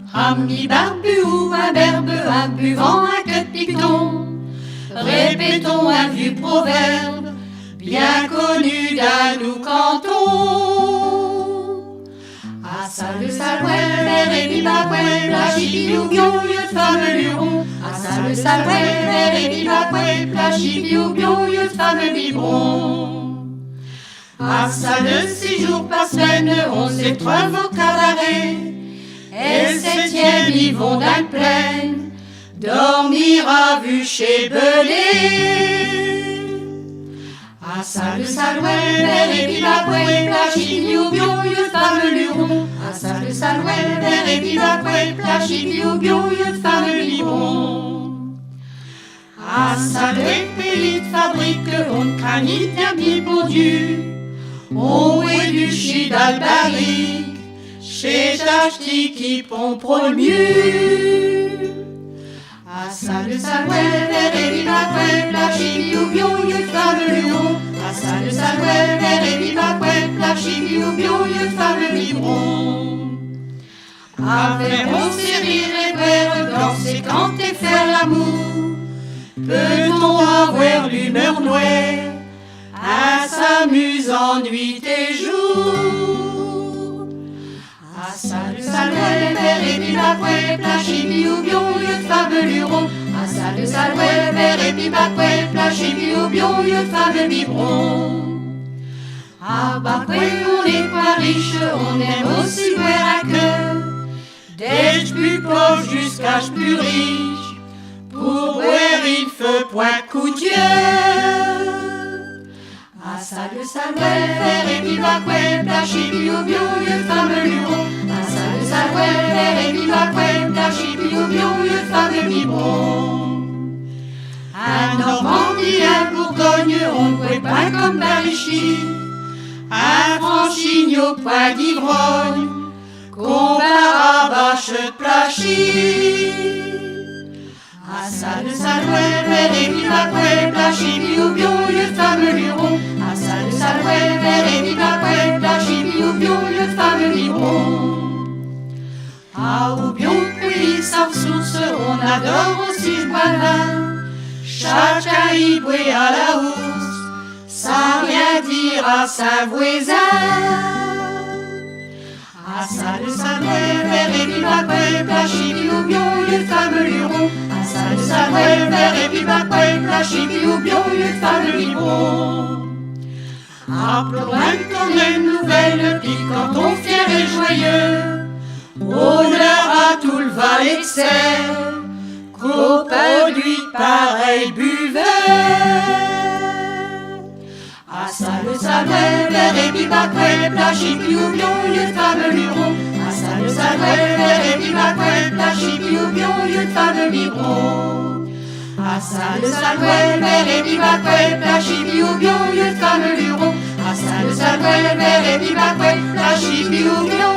Un mi-barbu ou un berbe, un buvant, un queue de piqueton. Répétons un vieux proverbe, bien connu d'un nous canton. À salle salouel, vert et bibacouel, plachibioubion, lieu de fameux luron. À salle salouel, vert et bibacouel, plachibioubion, lieu de fameux biberon. À salle 6 jours par semaine, 11 et 3 vos cabarets. Et le 7e, ils vont d'un pleine, dormir à vue chez Belé. À salle salouel, vert et bibacouel, plachibioubion, lieu de fameux luron. À salle salouel, vert et bibacouel, plachibioubion, lieu de fameux biberon. À salle pays de fabrique, on ne craint ni bien bipondu. On est du chi d'Albaric, chez Jachti qui pompe le mieux. À salle salouel, vert et bibacouel, plachibioubion, lieu de fameux luron. À salle salouel, vert et bibacouel, plachibioubion, lieu de fameux biberon. À faire on sait rire et boire, danser, canter, faire l'amour. Peut-on avoir l'humeur noire à s'amusant nuit et jour? À salle salouel, vert et bibacouel, plachibioubion, lieu de fameux luron. À salle salouel, vert et bibacouel, plachibioubion, lieu de fameux biberon. À Bacouel, on n'est pas riche, on aime aussi boire à cœur. D'être plus pauvre jusqu'à plus riche, pour boire il faut point coup de Dieu. À salle salouel, vert et bibacouel, plachibioubion, lieu de fameux luron. À salle salouel, vert et bibacouel, plachibioubion, lieu de fameux biberon. À Normandie, à Bourgogne, on ne boit pas comme Barichi. À Franchigny, au point d'ivrogne, combat à bâche de Plachy. À salle salouel, vert et bibacouel, plachibioubion, lieu de fameux luron. À salle salouel, vert et bibacouel, plachibioubion, lieu de fameux biberon. À Oubion, puis sans source, on adore aussi je bois le vin. Chacun y boit à la housse, sans rien dire à sa voisin. À salle salouel, vert et bibacouel, plachibioubion, lieu de fameux luron. À salle salouel, vert et bibacouel, plachibioubion, lieu de fameux biberon. Appelons un tournée nouvelle, puis quand on fier et joyeux, honneur à tout le Val de Seine, qu'au produit pareil buveur. À salle salouel, vert et bibacouel, plachibioubion, lieu de fameux luron. À salle salouel, vert et bibacouel, plachibioubion, lieu de fameux biberon. À salle salouel, vert et bibacouel, plachibioubion, lieu de fameux luron. À salle salouel, vert et bibacouel, plachibioubion,